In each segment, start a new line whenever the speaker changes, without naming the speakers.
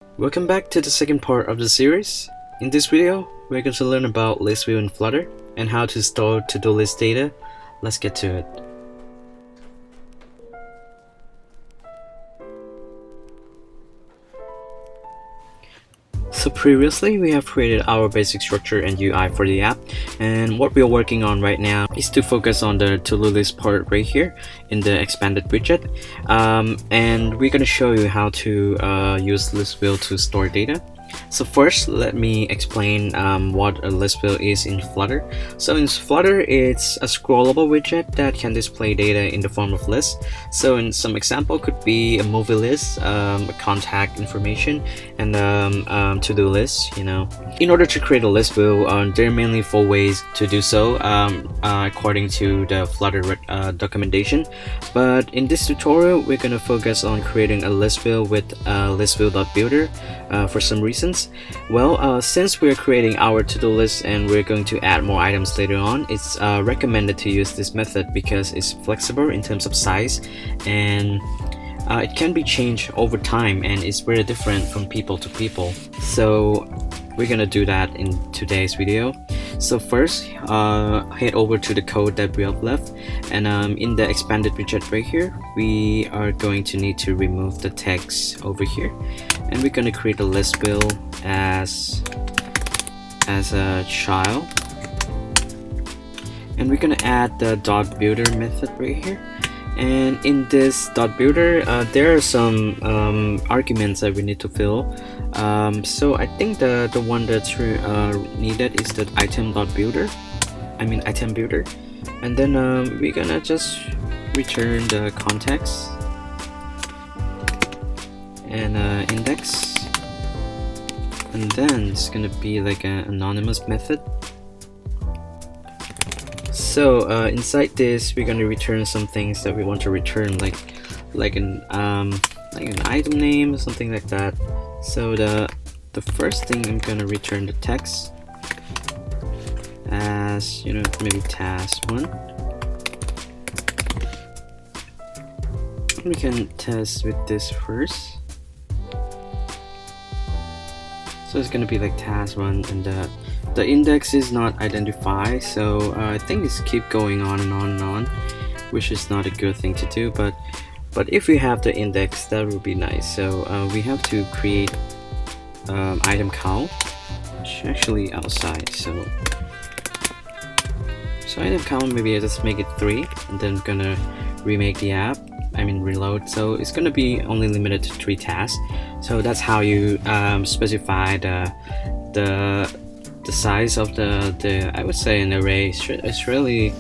Welcome back to the second part of the series. In this video, we're going to learn about ListView in Flutter and how to store to-do list data. Let's get to it. So previously, we have created our basic structure and UI for the app, and what we are working on right now is to focus on the to-do list part right here in the expanded widget, and we're going to show you how to use ListView to store data. So first, let me explain what a ListView is in Flutter. So in Flutter, it's a scrollable widget that can display data in the form of lists. So in some example could be a movie list, a contact information, and to-do list. In order to create a ListView, there are mainly 4 ways to do so according to the Flutter documentation. But in this tutorial, we're going to focus on creating a ListView with ListView.builder for some reason. Well, since we're creating our to-do list and we're going to add more items later on, it's recommended to use this method because it's flexible in terms of size, and it can be changed over time, and it's very different from people to people. So we're gonna do that in today's video. So first, head over to the code that we have left, and in the expanded widget right here, we are going to need to remove the text over here, and we're going to create a ListView as a child, and we're going to add the .builder method right here. And in this .builder, there are some arguments that we need to fill. So I think the one that's needed is the item builder, and then we're gonna just return the context and index, and then it's gonna be like an anonymous method. So inside this, we're gonna return some things that we want to return, like an item name or something like that. So the first thing, I'm gonna return the text as maybe task 1. We can test with this first. So it's gonna be like task 1, and the index is not identified, so I think it's keep going on and on and on, which is not a good thing to do, but if we have the index, that would be nice. So we have to create item count, which is actually outside. So item count, maybe I just make it 3, and then I'm gonna remake the app, reload. So it's gonna be only limited to 3 tasks. So that's how you specify the size of the I would say an array. It's really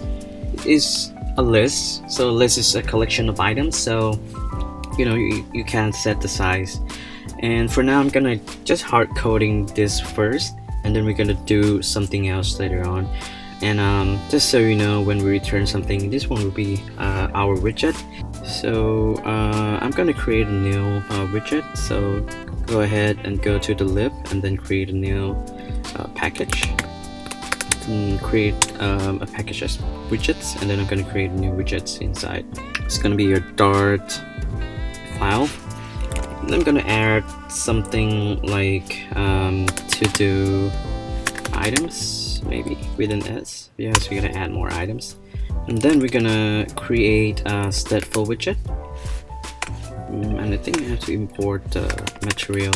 is a list. So a list is a collection of items, so you can set the size. And for now, I'm gonna just hard coding this first, and then we're gonna do something else later on. And just so you know, when we return something, this one will be our widget. So I'm gonna create a new widget. So go ahead and go to the lib and then create a new package, and create a package as widgets, and then I'm going to create new widgets inside. It's going to be your Dart file, and I'm going to add something like to do items, maybe with an S, because we're going to add more items. And then we're going to create a stateful widget, and I think we have to import the material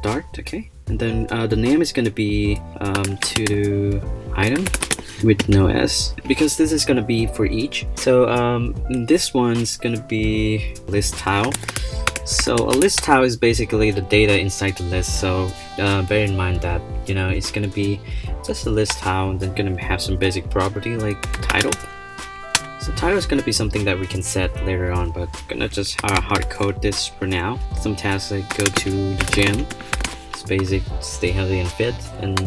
.dart, okay, and then the name is going to be to do item with no S, because this is going to be for each. So this one's going to be list tile. So a list tile is basically the data inside the list. So bear in mind that it's going to be just a list tile, and then going to have some basic property like title. So title is going to be something that we can set later on, but I'm gonna just hard code this for now. Some tasks like go to the gym, it's basic, stay healthy and fit, and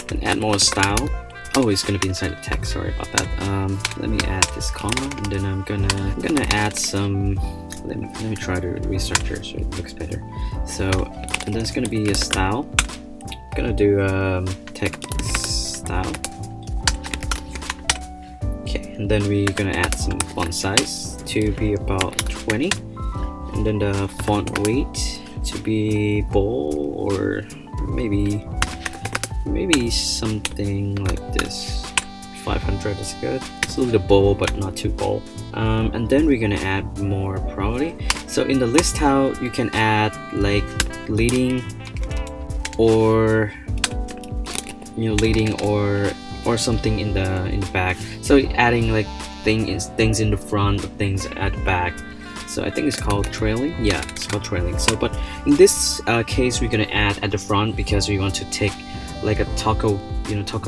then add more style. Oh, it's gonna be inside the text. Sorry about that. Let me add this comma, and then I'm gonna add some. Let me try to restructure so it looks better. So, and then it's gonna be a style. I'm gonna do text style. And then we're gonna add some font size to be about 20, and then the font weight to be bold, or maybe something like this. 500 is good. It's a little bold but not too bold. And then we're gonna add more property. So in the list how you can add like leading, or leading or something in the back. So adding like things in the front, things at the back. So I think it's called trailing. Yeah, it's called trailing. So but in this case we're gonna add at the front because we want to take like a taco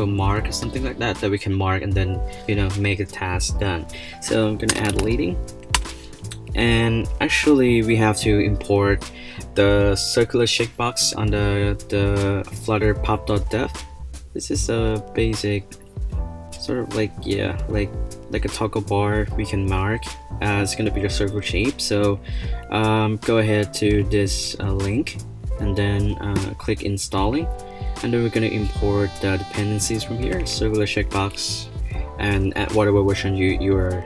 mark or something like that we can mark and then make a task done. So I'm gonna add leading, and actually we have to import the circular checkbox on the Flutter pop.dev. This is a basic sort of like like a toggle bar we can mark. It's gonna be the circle shape. So go ahead to this link and then click installing, and then we're gonna import the dependencies from here, circular checkbox, and at whatever version you are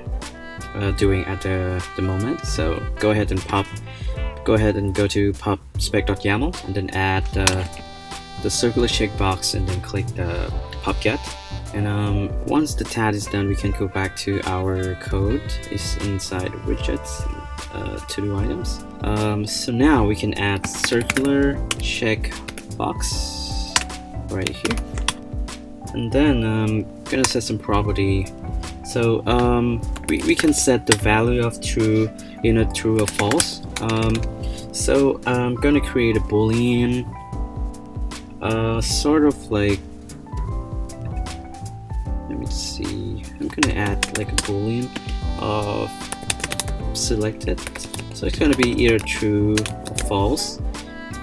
doing at the moment. So go ahead and go to pop-spec.yaml and then add the circular checkbox and then click the pop-get. And once the tab is done, we can go back to our code. It's inside widgets, to-do items. So now we can add circular checkbox right here, and then I'm gonna set some property. So we can set the value of true, true or false. So I'm gonna create a boolean, sort of like, let me see, I'm gonna add like a boolean of selected. So it's gonna be either true or false.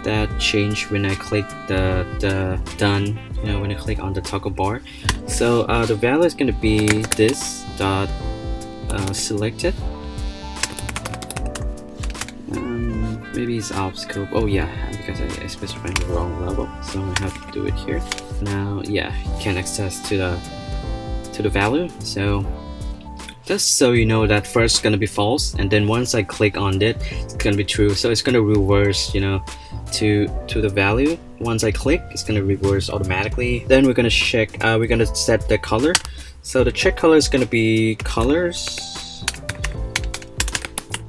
That change when I click the done, when I click on the toggle bar. So the value is going to be this dot selected. Maybe it's out of scope. Oh yeah, because I specified the wrong level, so I have to do it here. Now yeah, you can access to the value. So just so you know that first it's gonna be false, and then once I click on it, it's gonna be true. So it's gonna reverse, to the value. Once I click, it's gonna reverse automatically. Then we're gonna check. We're gonna set the color. So the check color is gonna be colors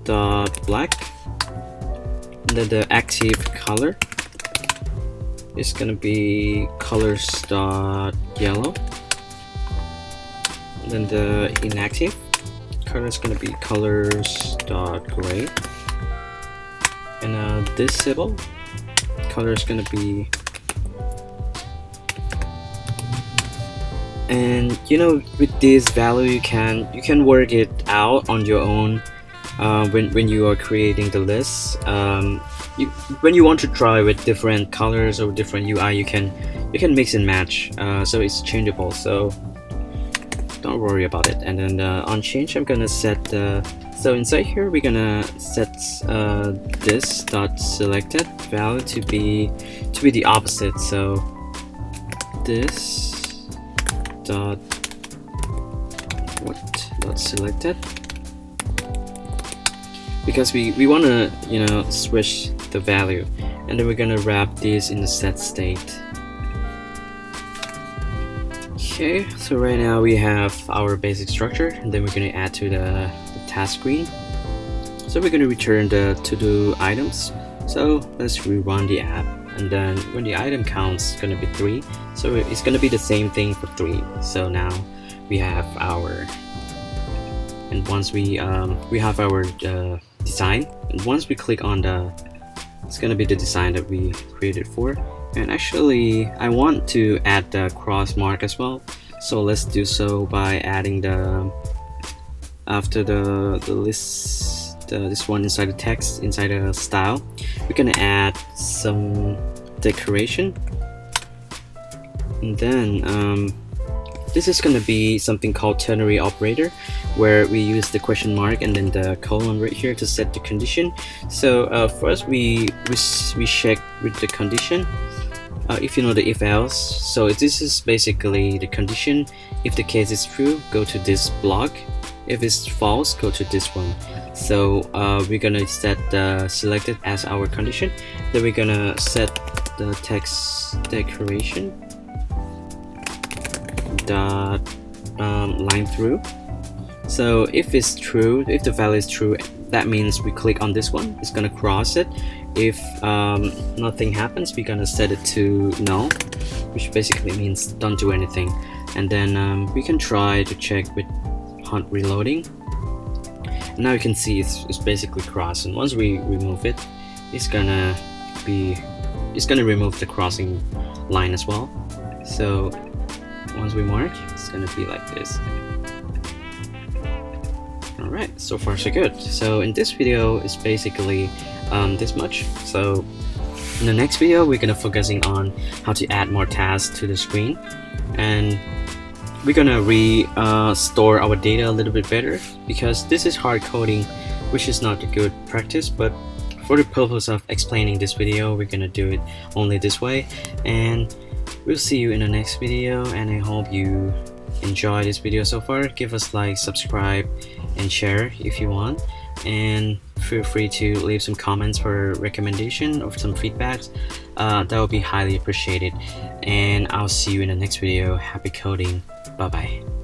dot black, and then the active color is gonna be colors dot yellow. And then the inactive color is gonna be colors dot gray, and disable color is gonna be, and with this value you can work it out on your own when you are creating the list. When you want to try with different colors or different UI, you can mix and match, so it's changeable, so don't worry about it. And then on change I'm gonna set so inside here we're gonna set this dot selected value to be the opposite. So this dot selected, because we want to switch the value, and then we're gonna wrap this in the set state. Okay, so right now we have our basic structure, and then we're going to add to the task screen. So we're going to return the to-do items. So let's rerun the app, and then when the item counts, it's going to be 3. So it's going to be the same thing for 3. So now we have our, and once we have our design, and once we click on it's going to be the design that we created for. And actually I want to add the cross mark as well, so let's do so by adding after the list, this one inside the text, inside the style, we're gonna add some decoration, and then this is gonna be something called ternary operator, where we use the question mark and then the colon right here to set the condition. So first we check with the condition, if you know the if else. So this is basically the condition. If the case is true, go to this block. If it's false, go to this one. So we're gonna set selected as our condition. Then we're gonna set the text decoration dot line through. So if it's true, if the value is true, that means we click on this one, it's gonna cross it. If nothing happens, we're gonna set it to null, which basically means don't do anything. And then we can try to check with hot reloading. Now you can see it's basically crossed, and once we remove it, it's gonna remove the crossing line as well. So once we mark, it's gonna be like this. Alright, so far so good. So in this video, it's basically this much. So in the next video, we're gonna focusing on how to add more tasks to the screen, and we're gonna store our data a little bit better, because this is hard coding, which is not a good practice, but for the purpose of explaining this video, we're gonna do it only this way. And we'll see you in the next video, and I hope you enjoy this video so far. Give us like, subscribe, and share if you want, and feel free to leave some comments for recommendation or some feedbacks. That would be highly appreciated, and I'll see you in the next video. Happy coding. Bye bye.